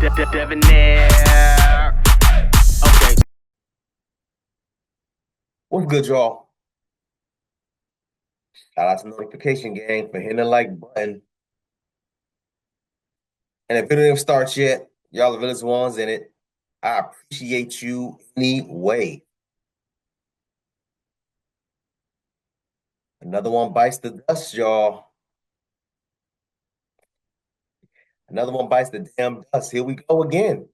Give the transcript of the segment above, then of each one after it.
Debonair. Okay. What's good, y'all? Shout out to notification gang for hitting the like button. And if it didn't start yet, y'all the realest ones in it. I appreciate you anyway. Another one bites the dust, y'all. Another one bites the damn dust. Here we go again.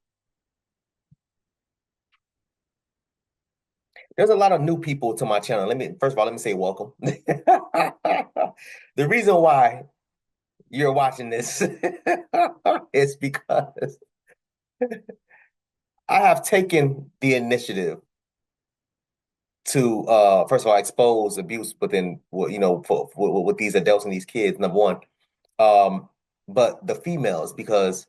There's a lot of new people to my channel. First of all, let me say welcome. The reason why you're watching this is because I have taken the initiative to first of all expose abuse within with these adults and these kids, number one. But the females, because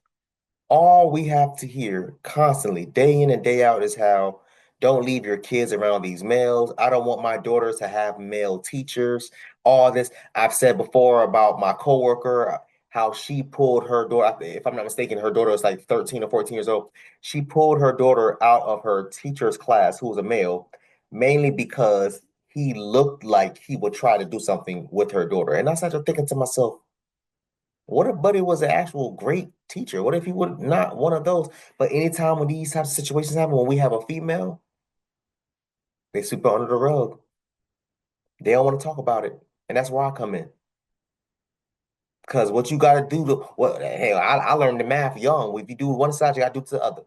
all we have to hear constantly, day in and day out, is how don't leave your kids around these males. I don't want my daughters to have male teachers. All this I've said before about my coworker, how she pulled her daughter. If I'm not mistaken, her daughter was like 13 or 14 years old. She pulled her daughter out of her teacher's class, who was a male, mainly because he looked like he would try to do something with her daughter. And I started thinking to myself, what if Buddy was an actual great teacher? What if he was not one of those? But anytime when these types of situations happen, when we have a female, they sweep it under the rug. They don't want to talk about it. And that's where I come in. Because what you got to do, I learned the math young. If you do one side, you got to do to the other.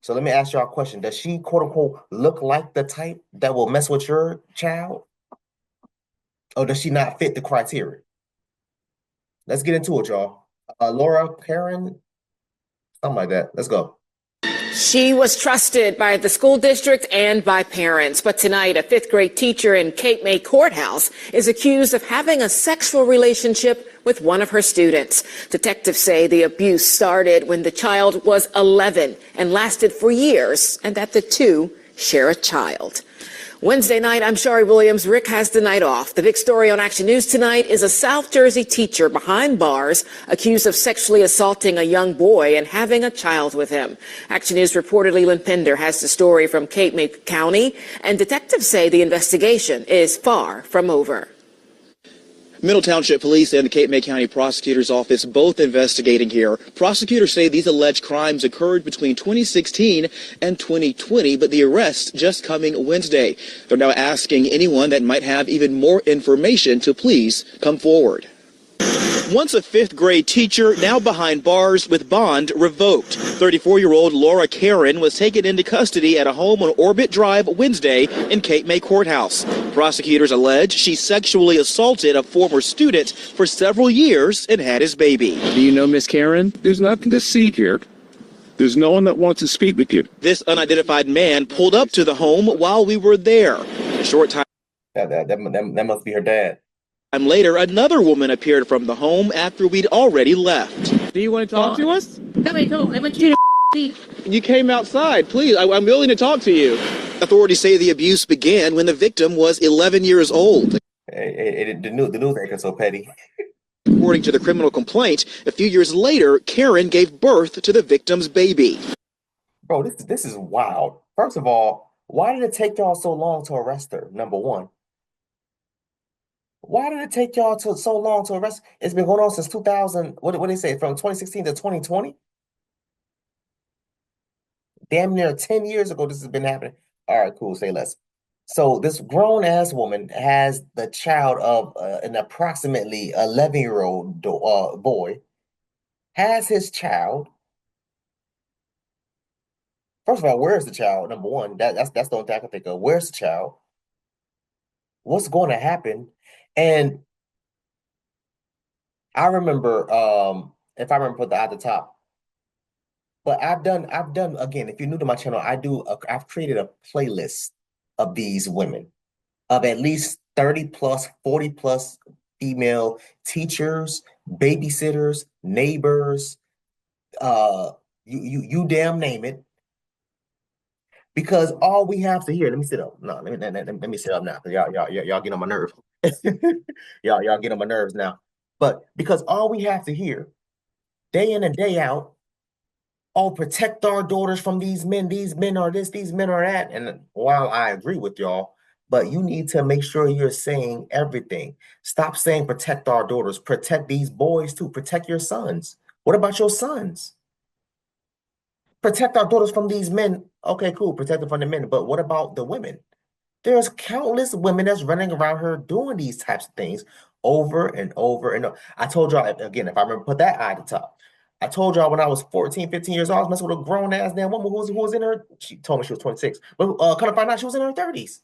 So let me ask y'all a question. Does she, quote unquote, look like the type that will mess with your child? Or does she not fit the criteria? Let's get into it, y'all. Laura, Caron, something like that. Let's go. She was trusted by the school district and by parents. But tonight, a fifth grade teacher in Cape May Courthouse is accused of having a sexual relationship with one of her students. Detectives say the abuse started when the child was 11 and lasted for years, and that the two share a child. Wednesday night, I'm Shari Williams. Rick has the night off. The big story on Action News tonight is a South Jersey teacher behind bars accused of sexually assaulting a young boy and having a child with him. Action News reporter Leland Pender has the story from Cape May County, and detectives say the investigation is far from over. Middle Township Police and the Cape May County Prosecutor's Office both investigating here. Prosecutors say these alleged crimes occurred between 2016 and 2020, but the arrest just coming Wednesday. They're now asking anyone that might have even more information to please come forward. Once a fifth grade teacher, now behind bars with bond revoked. 34-year-old Laura Caron was taken into custody at a home on Orbit Drive Wednesday in Cape May Courthouse. Prosecutors allege she sexually assaulted a former student for several years and had his baby. Do you know Miss Caron? There's nothing to see here. There's no one that wants to speak with you. This unidentified man pulled up to the home while we were there. A short time. That must be her dad. Later, another woman appeared from the home after we'd already left. Do you want to talk to us? No, I don't. I want you to leave. You came outside. Please, I'm willing to talk to you. Authorities say the abuse began when the victim was 11 years old. The news ain't so petty. According to the criminal complaint, a few years later, Caron gave birth to the victim's baby. Bro, this is wild. First of all, why did it take y'all so long to arrest her? Number one. Why did it take y'all so long to arrest? It's been going on since 2000. What did they say? From 2016 to 2020? Damn near 10 years ago, this has been happening. All right, cool. Say less. So this grown-ass woman has the child of an approximately 11-year-old boy, has his child. First of all, where's the child? Number one, that's the only thing I can think of. Where's the child? What's going to happen? And I remember, if I remember, put that at the top. But I've done again. If you're new to my channel, I've created a playlist of these women, of at least 30 plus, 40 plus female teachers, babysitters, neighbors, you damn name it. Because all we have to hear, let me sit up. No, let me sit up now. Y'all get on my nerves. y'all get on my nerves now. But because all we have to hear day in and day out. Oh, protect our daughters from these men. These men are this, these men are that. And while I agree with y'all, but you need to make sure you're saying everything. Stop saying protect our daughters. Protect these boys too. Protect your sons. What about your sons? Protect our daughters from these men. Okay, cool. Protect them from the men. But what about the women? There's countless women that's running around here doing these types of things over and over and over. I told y'all, again, if I remember, put that eye at the top. I told y'all when I was 14, 15 years old, I was messing with a grown-ass damn woman who was in her, she told me she was 26. But kind of find out she was in her 30s.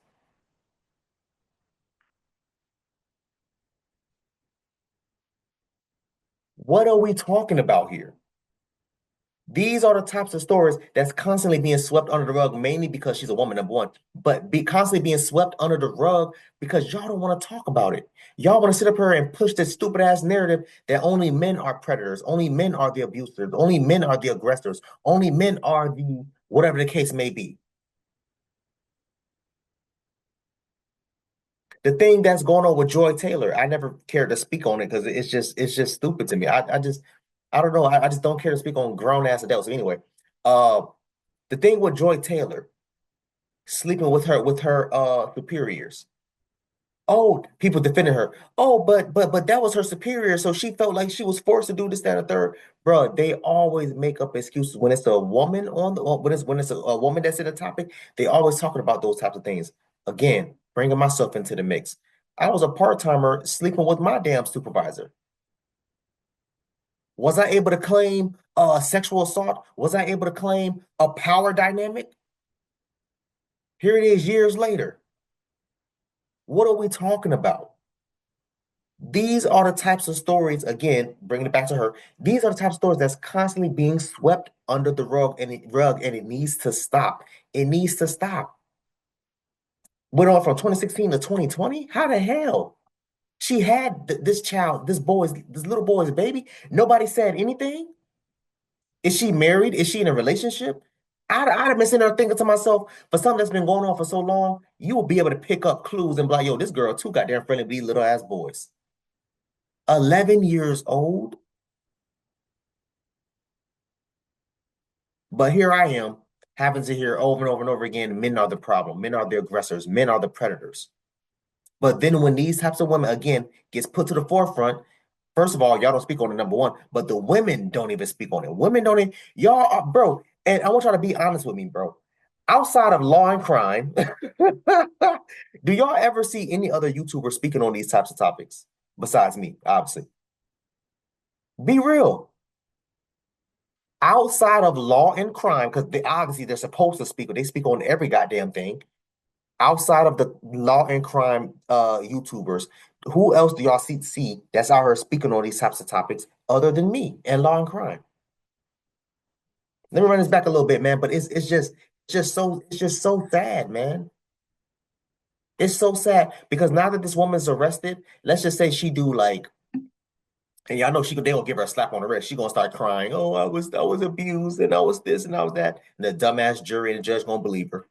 What are we talking about here? These are the types of stories that's constantly being swept under the rug, mainly because she's a woman, number one, but constantly being swept under the rug because y'all don't want to talk about it. Y'all want to sit up here and push this stupid ass narrative that only men are predators, only men are the abusers, only men are the aggressors, only men are the whatever the case may be. The thing that's going on with Joy Taylor, I never cared to speak on it because it's just stupid to me. I don't know. I just don't care to speak on grown ass adults. Anyway, the thing with Joy Taylor sleeping with her superiors. Oh, people defending her. Oh, but that was her superior, so she felt like she was forced to do this, that, and the third. Bro, they always make up excuses when it's a woman when it's a woman that's in a topic. They always talking about those types of things. Again, bringing myself into the mix. I was a part-timer sleeping with my damn supervisor. Was I able to claim sexual assault? Was I able to claim a power dynamic? Here it is years later. What are we talking about? These are the types of stories, again, bringing it back to her, these are the types of stories that's constantly being swept under the rug, and it needs to stop. It needs to stop. Went on from 2016 to 2020? How the hell? She had this child, this little boy's baby. Nobody said anything. Is she married? Is she in a relationship? I'd have been sitting there thinking to myself, for something that's been going on for so long, you will be able to pick up clues and be like, yo, this girl too goddamn friendly with these little ass boys. 11 years old. But here I am having to hear over and over and over again, men are the problem. Men are the aggressors. Men are the predators. But then when these types of women, again, gets put to the forefront, first of all, y'all don't speak on it, number one, but the women don't even speak on it. Women don't even, y'all are, bro, and I want y'all to be honest with me, bro. Outside of law and crime, do y'all ever see any other YouTubers speaking on these types of topics besides me, obviously? Be real. Outside of law and crime, because they're supposed to speak, but they speak on every goddamn thing. Outside of the law and crime YouTubers, who else do y'all see that's out here speaking on these types of topics other than me and law and crime? Let me run this back a little bit, man. But it's just so sad, man. It's so sad because now that this woman's arrested, let's just say she do like, and y'all know they gonna give her a slap on the wrist. She gonna start crying. Oh, I was abused, and I was this, and I was that. And the dumbass jury and the judge gonna believe her.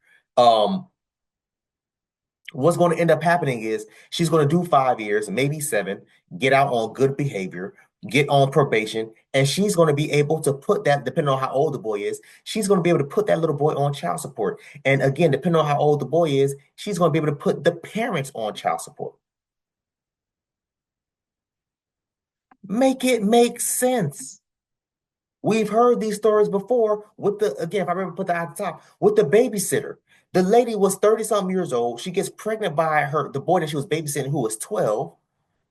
What's going to end up happening is she's going to do 5 years, maybe 7, get out on good behavior, get on probation, and she's going to be able to put that, depending on how old the boy is, she's going to be able to put that little boy on child support. And again, depending on how old the boy is, she's going to be able to put the parents on child support. Make it make sense. We've heard these stories before with again, if I remember put that at the top, with the babysitter. The lady was 30-something years old. She gets pregnant by the boy that she was babysitting, who was 12.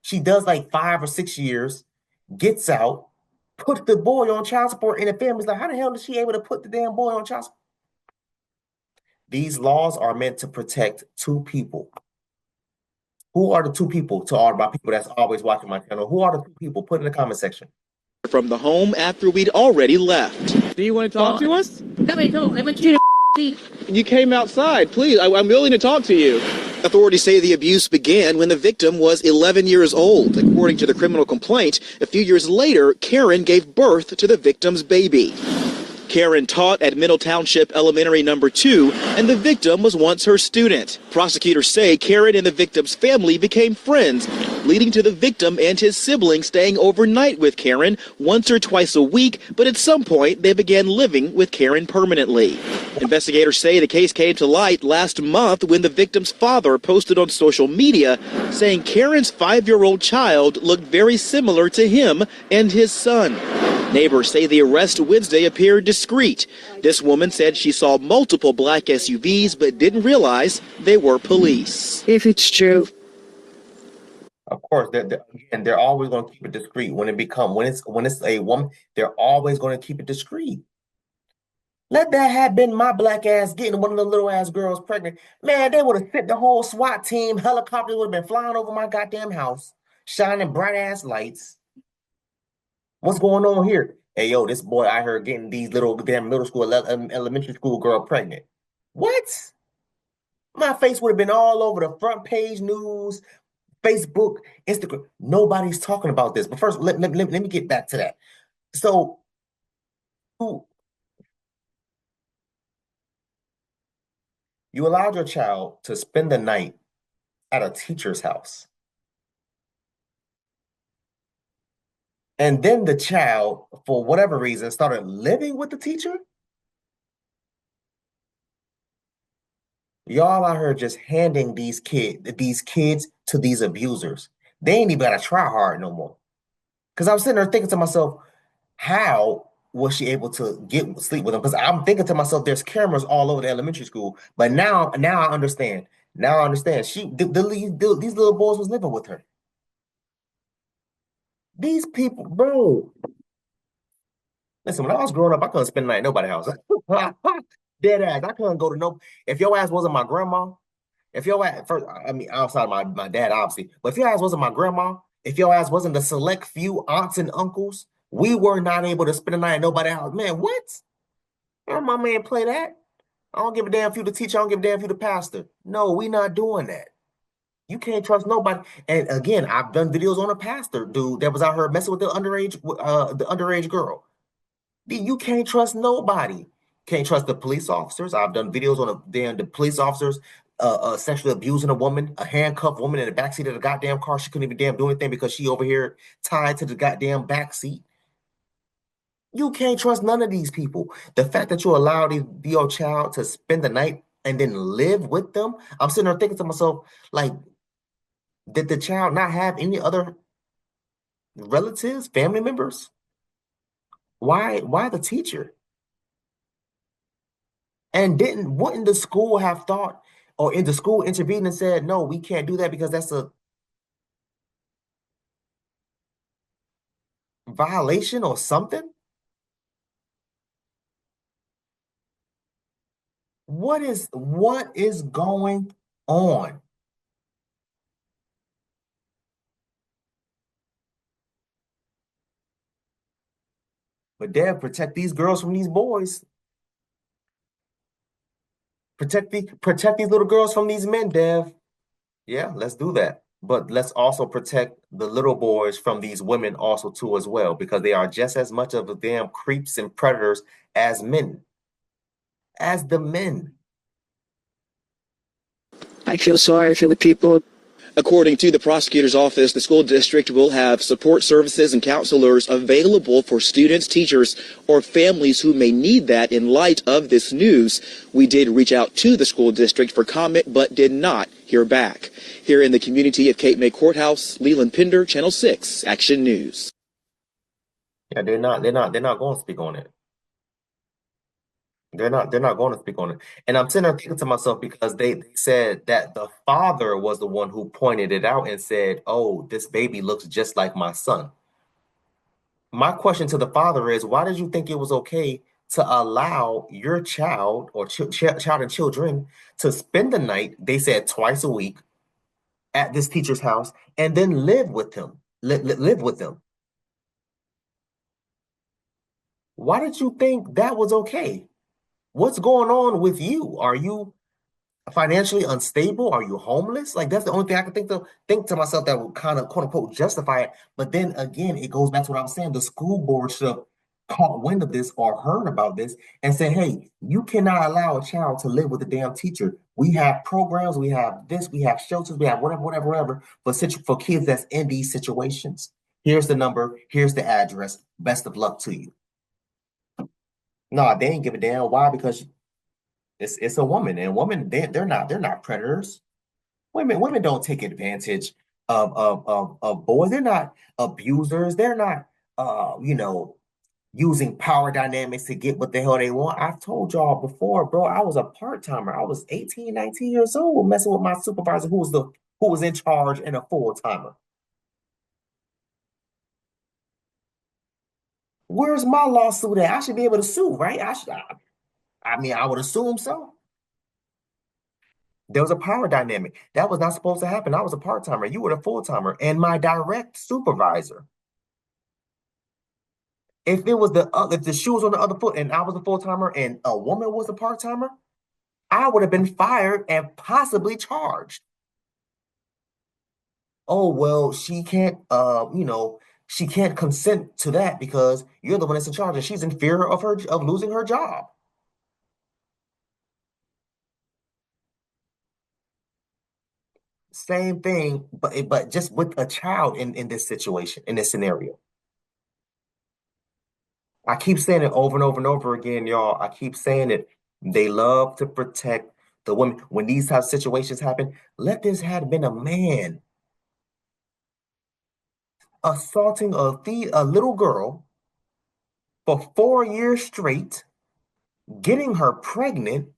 She does like 5 or 6 years, gets out, puts the boy on child support, and the family's like, how the hell is she able to put the damn boy on child support? These laws are meant to protect 2 people. Who are the 2 people to all my people that's always watching my channel? Who are the 2 people? Put in the comment section. From the home after we'd already left. Do you want to talk to us? No, I don't. I want you to leave. You came outside. Please, I'm willing to talk to you. Authorities say the abuse began when the victim was 11 years old. According to the criminal complaint, a few years later, Caron gave birth to the victim's baby. Caron taught at Middle Township Elementary number 2, and the victim was once her student. Prosecutors say Caron and the victim's family became friends, leading to the victim and his siblings staying overnight with Caron once or twice a week, but at some point they began living with Caron permanently. Investigators say the case came to light last month when the victim's father posted on social media saying Caron's 5-year-old child looked very similar to him and his son. Neighbors say the arrest Wednesday appeared discreet. This woman said she saw multiple black SUVs but didn't realize they were police. If it's true. Of course, they're always going to keep it discreet. When it's a woman, they're always going to keep it discreet. Let that have been my black ass getting one of the little ass girls pregnant. Man, they would have sent the whole SWAT team. Helicopters would have been flying over my goddamn house, shining bright ass lights. What's going on here? Hey, yo, this boy I heard getting these little damn middle school, elementary school girl pregnant. What? My face would have been all over the front page news, Facebook, Instagram. Nobody's talking about this. But first, let me get back to that. So, you allowed your child to spend the night at a teacher's house. And then the child, for whatever reason, started living with the teacher? Y'all out here just handing these kids to these abusers. They ain't even gotta try hard no more. Because I was sitting there thinking to myself, how was she able to sleep with them? Because I'm thinking to myself, there's cameras all over the elementary school. But now I understand. Now I understand. These little boys was living with her. These people, bro. Listen, when I was growing up, I couldn't spend the night at nobody's house. Dead ass. I couldn't go to no. If your ass wasn't my grandma, if your ass first, I mean, outside my dad, obviously, but if your ass wasn't my grandma, if your ass wasn't the select few aunts and uncles, we were not able to spend the night at nobody's house. Man, what? My man play that. I don't give a damn if you the teacher. I don't give a damn if you the pastor. No, we not doing that. You can't trust nobody. And again, I've done videos on a pastor dude that was out here messing with the underage girl. You can't trust nobody. Can't trust the police officers. I've done videos on the police officers sexually abusing a woman, a handcuffed woman in the backseat of the goddamn car. She couldn't even damn do anything because she over here tied to the goddamn backseat. You can't trust none of these people. The fact that you allow your child to spend the night and then live with them, I'm sitting there thinking to myself, like, did the child not have any other relatives, family members? Why the teacher? And wouldn't the school have thought, or in the school intervened and said, no, we can't do that because that's a violation or something? What is going on? But Dad, protect these girls from these boys. Protect these little girls from these men, Dev. Yeah, let's do that. But let's also protect the little boys from these women also too as well, because they are just as much of the damn creeps and predators as men. As the men. I feel sorry for the people. According to the prosecutor's office, the school district will have support services and counselors available for students, teachers, or families who may need that in light of this news. We did reach out to the school district for comment, but did not hear back. Here in the community of Cape May Courthouse, Leland Pender, Channel 6, Action News. Yeah, they're not going to speak on it. They're not going to speak on it. And I'm sitting there thinking to myself, because they said that the father was the one who pointed it out and said, oh, this baby looks just like my son. My question to the father is, why did you think it was okay to allow your child or child and children to spend the night, they said twice a week, at this teacher's house and then live with them? Live with them. Why did you think that was okay? What's going on with you? Are you financially unstable? Are you homeless? Like, that's the only thing I can think to myself that would kind of, quote unquote, justify it. But then again, it goes back to what I was saying. The school board should have caught wind of this or heard about this and said, hey, you cannot allow a child to live with a damn teacher. We have programs, we have this, we have shelters, we have whatever, for kids that's in these situations. Here's the number, here's the address. Best of luck to you. No, they ain't give a damn. Why? Because it's a woman, and women they're not predators. Women don't take advantage of boys. They're not abusers. They're not using power dynamics to get what the hell they want. I've told y'all before, bro, I was a part-timer. I was 18, 19 years old messing with my supervisor who was in charge and a full-timer. Where's my lawsuit at? I should be able to sue, right? I would assume so. There was a power dynamic. That was not supposed to happen. I was a part-timer. You were the full-timer and my direct supervisor. If the shoe was on the other foot and I was a full-timer and a woman was a part-timer, I would have been fired and possibly charged. Oh, well, she can't consent to that because you're the one that's in charge and she's in fear of losing her job. Same thing, but just with a child in this situation, in this scenario. I keep saying it over and over and over again, y'all. I keep saying it. They love to protect the women. When these type of situations happen, let this have been a man assaulting a little girl for 4 years straight, getting her pregnant.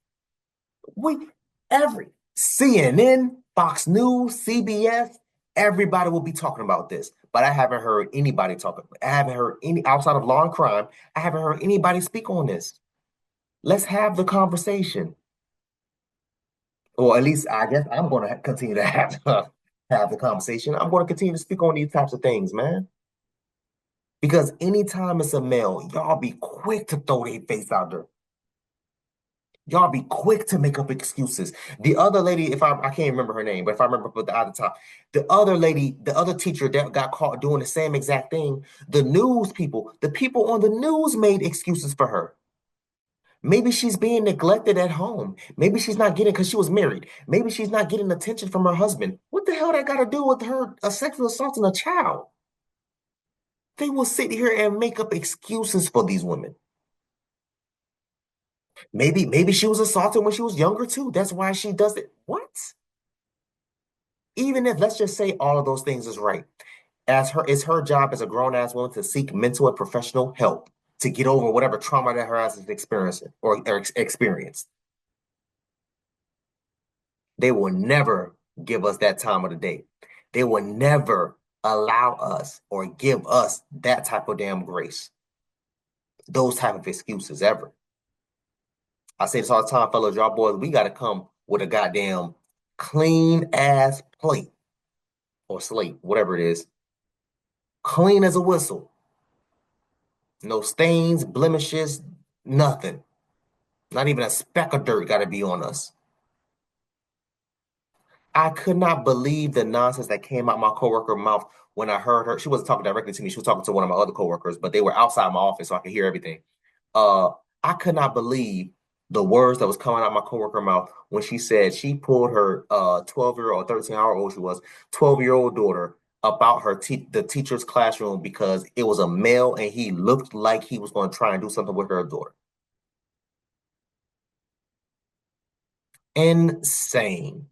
Every CNN, Fox News, CBS, everybody will be talking about this. But I haven't heard anybody talk. I haven't heard any outside of law and crime. I haven't heard anybody speak on this. Let's have the conversation. Or at least I guess I'm going to continue to have the conversation. I'm going to continue to speak on these types of things, man. Because anytime it's a male, y'all be quick to throw their face out there. Y'all be quick to make up excuses. The other lady, I can't remember her name, but if I remember at the top, the other lady, the other teacher that got caught doing the same exact thing, the people on the news made excuses for her. Maybe she's being neglected at home. Maybe she's not getting, because she was married. Maybe she's not getting attention from her husband. What the hell that got to do with her sexual assaulting a child? They will sit here and make up excuses for these women. Maybe she was assaulted when she was younger too. That's why she does it. What? Even if, let's just say all of those things is right. It's her job as a grown-ass woman to seek mental and professional help to get over whatever trauma that her ass is experiencing or experienced. They will never give us that time of the day. They will never allow us or give us that type of damn grace. Those type of excuses ever. I say this all the time, fellas, y'all boys, we got to come with a goddamn clean ass plate or slate, whatever it is. Clean as a whistle. No stains, blemishes, nothing. Not even a speck of dirt got to be on us. I could not believe the nonsense that came out my coworker's mouth when I heard her. She wasn't talking directly to me. She was talking to one of my other coworkers, but they were outside my office so I could hear everything. I could not believe the words that was coming out my coworker's mouth when she said she pulled her 12-year-old, 13-year-old she was, 12-year-old daughter about the teacher's classroom because it was a male and he looked like he was going to try and do something with her daughter. Insane.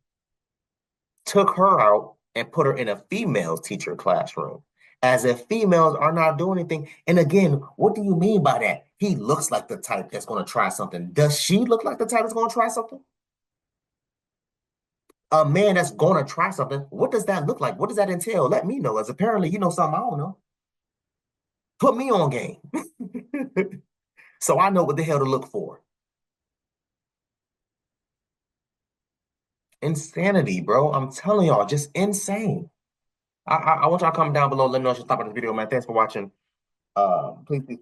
Took her out and put her in a female teacher classroom as if females are not doing anything. And again, what do you mean by that? He looks like the type that's going to try something. Does she look like the type that's going to try something? A man that's going to try something, what does that look like? What does that entail? Let me know, as apparently you know something I don't know. Put me on game. So I know what the hell to look for. Insanity, bro. I'm telling y'all, just insane. I want y'all to comment down below. Let me know what you thought about this video, man. Thanks for watching.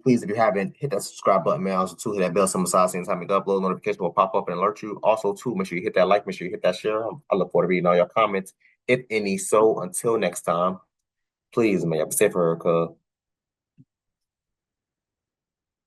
Please, if you haven't, hit that subscribe button, man. Also, hit that bell symbol beside the time you upload notification will pop up and alert you. Also, make sure you hit that like, make sure you hit that share. I look forward to reading all your comments, if any. So, until next time, please, man, be safe for her, cuz.